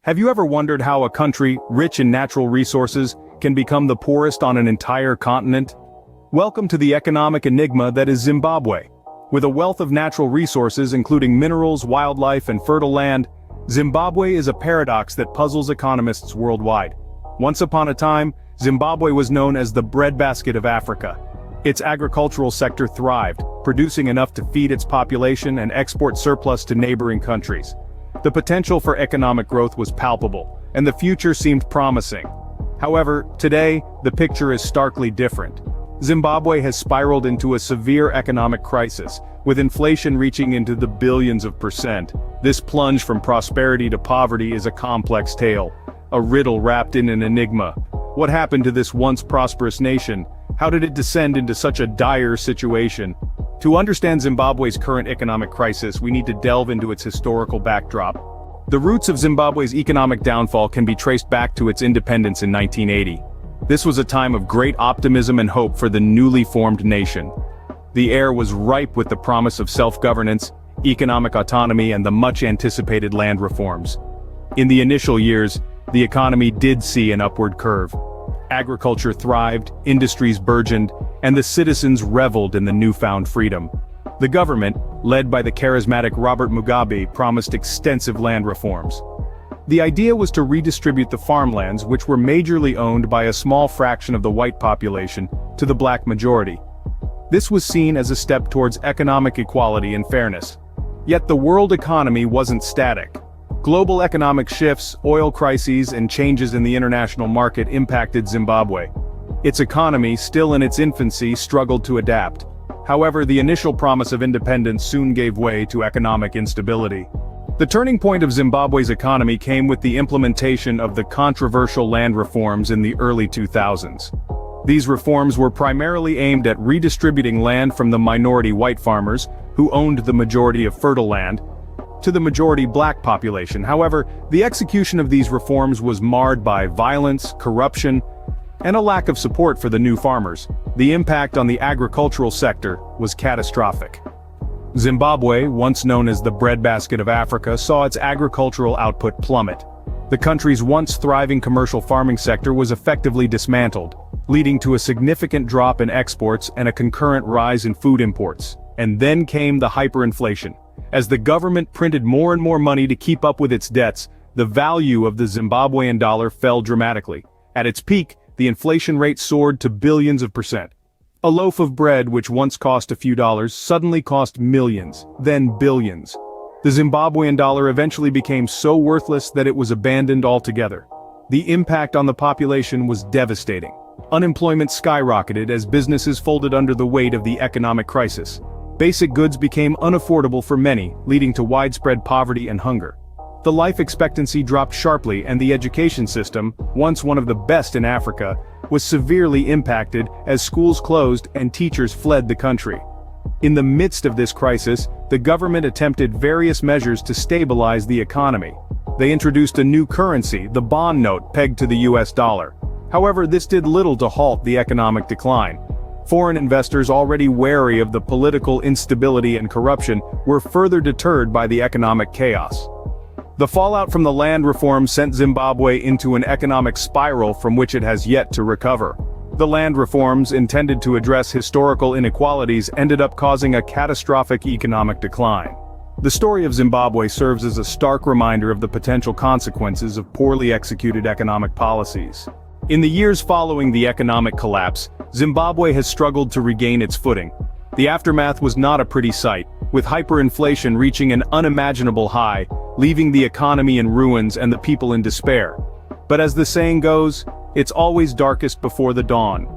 Have you ever wondered how a country, rich in natural resources, can become the poorest on an entire continent? Welcome to the economic enigma that is Zimbabwe. With a wealth of natural resources including minerals, wildlife, and fertile land, Zimbabwe is a paradox that puzzles economists worldwide. Once upon a time, Zimbabwe was known as the breadbasket of Africa. Its agricultural sector thrived, producing enough to feed its population and export surplus to neighboring countries. The potential for economic growth was palpable, and the future seemed promising. However, today, the picture is starkly different. Zimbabwe has spiraled into a severe economic crisis, with inflation reaching into the billions of percent. This plunge from prosperity to poverty is a complex tale, a riddle wrapped in an enigma. What happened to this once prosperous nation? How did it descend into such a dire situation? To understand Zimbabwe's current economic crisis, we need to delve into its historical backdrop. The roots of Zimbabwe's economic downfall can be traced back to its independence in 1980. This was a time of great optimism and hope for the newly formed nation. The air was ripe with the promise of self-governance, economic autonomy, and the much-anticipated land reforms. In the initial years, the economy did see an upward curve. Agriculture thrived, industries burgeoned, and the citizens reveled in the newfound freedom. The government, led by the charismatic Robert Mugabe, promised extensive land reforms. The idea was to redistribute the farmlands, which were majorly owned by a small fraction of the white population, to the black majority. This was seen as a step towards economic equality and fairness. Yet the world economy wasn't static. Global economic shifts, oil crises, and changes in the international market impacted Zimbabwe. Its economy, still in its infancy, struggled to adapt. However, the initial promise of independence soon gave way to economic instability. The turning point of Zimbabwe's economy came with the implementation of the controversial land reforms in the early 2000s. These reforms were primarily aimed at redistributing land from the minority white farmers, who owned the majority of fertile land, to the majority black population. However, the execution of these reforms was marred by violence, corruption, and a lack of support for the new farmers. The impact on the agricultural sector was catastrophic. Zimbabwe, once known as the breadbasket of Africa, saw its agricultural output plummet. The country's once thriving commercial farming sector was effectively dismantled, leading to a significant drop in exports and a concurrent rise in food imports. And then came the hyperinflation. As the government printed more and more money to keep up with its debts, the value of the Zimbabwean dollar fell dramatically. At its peak, the inflation rate soared to billions of percent. A loaf of bread which once cost a few dollars suddenly cost millions, then billions. The Zimbabwean dollar eventually became so worthless that it was abandoned altogether. The impact on the population was devastating. Unemployment skyrocketed as businesses folded under the weight of the economic crisis. Basic goods became unaffordable for many, leading to widespread poverty and hunger. The life expectancy dropped sharply, and the education system, once one of the best in Africa, was severely impacted as schools closed and teachers fled the country. In the midst of this crisis, the government attempted various measures to stabilize the economy. They introduced a new currency, the bond note, pegged to the US dollar. However, this did little to halt the economic decline. Foreign investors, already wary of the political instability and corruption, were further deterred by the economic chaos. The fallout from the land reform sent Zimbabwe into an economic spiral from which it has yet to recover. The land reforms, intended to address historical inequalities, ended up causing a catastrophic economic decline. The story of Zimbabwe serves as a stark reminder of the potential consequences of poorly executed economic policies. In the years following the economic collapse, Zimbabwe has struggled to regain its footing. The aftermath was not a pretty sight, with hyperinflation reaching an unimaginable high, leaving the economy in ruins and the people in despair. But as the saying goes, it's always darkest before the dawn.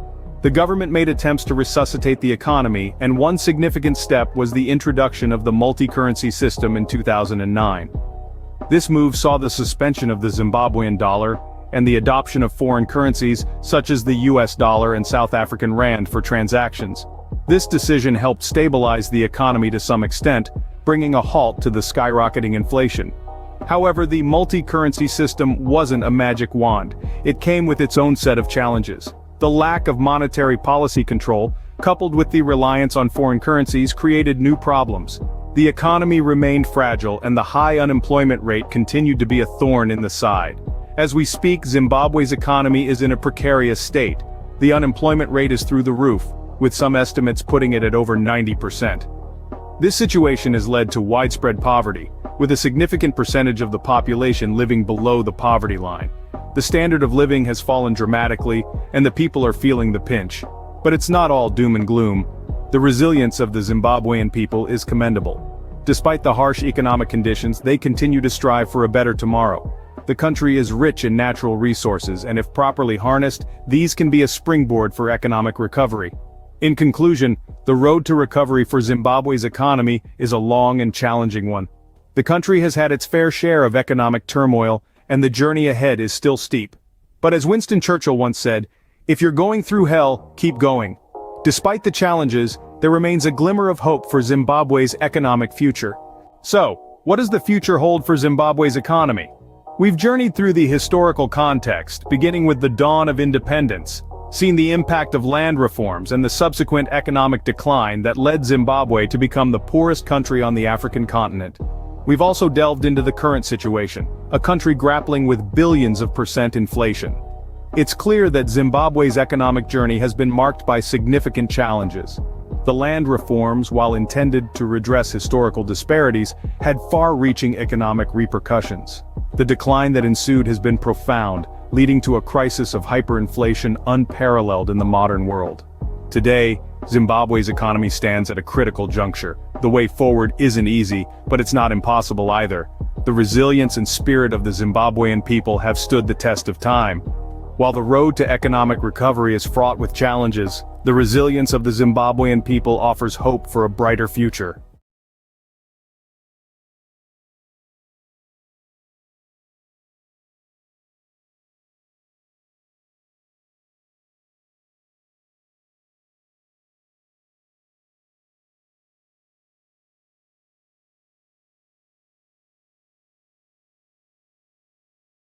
The government made attempts to resuscitate the economy, and one significant step was the introduction of the multi-currency system in 2009. This move saw the suspension of the Zimbabwean dollar, and the adoption of foreign currencies, such as the US dollar and South African rand, for transactions. This decision helped stabilize the economy to some extent, bringing a halt to the skyrocketing inflation. However, the multi-currency system wasn't a magic wand. It came with its own set of challenges. The lack of monetary policy control, coupled with the reliance on foreign currencies, created new problems. The economy remained fragile and the high unemployment rate continued to be a thorn in the side. As we speak, Zimbabwe's economy is in a precarious state. The unemployment rate is through the roof, with some estimates putting it at over 90%. This situation has led to widespread poverty, with a significant percentage of the population living below the poverty line. The standard of living has fallen dramatically, and the people are feeling the pinch. But it's not all doom and gloom. The resilience of the Zimbabwean people is commendable. Despite the harsh economic conditions, they continue to strive for a better tomorrow. The country is rich in natural resources, and if properly harnessed, these can be a springboard for economic recovery. In conclusion, the road to recovery for Zimbabwe's economy is a long and challenging one. The country has had its fair share of economic turmoil, and the journey ahead is still steep. But as Winston Churchill once said, if you're going through hell, keep going. Despite the challenges, there remains a glimmer of hope for Zimbabwe's economic future. So, what does the future hold for Zimbabwe's economy? We've journeyed through the historical context, beginning with the dawn of independence, seen the impact of land reforms and the subsequent economic decline that led Zimbabwe to become the poorest country on the African continent. We've also delved into the current situation, a country grappling with billions of percent inflation. It's clear that Zimbabwe's economic journey has been marked by significant challenges. The land reforms, while intended to redress historical disparities, had far-reaching economic repercussions. The decline that ensued has been profound, leading to a crisis of hyperinflation unparalleled in the modern world. Today, Zimbabwe's economy stands at a critical juncture. The way forward isn't easy, but it's not impossible either. The resilience and spirit of the Zimbabwean people have stood the test of time. While the road to economic recovery is fraught with challenges, the resilience of the Zimbabwean people offers hope for a brighter future.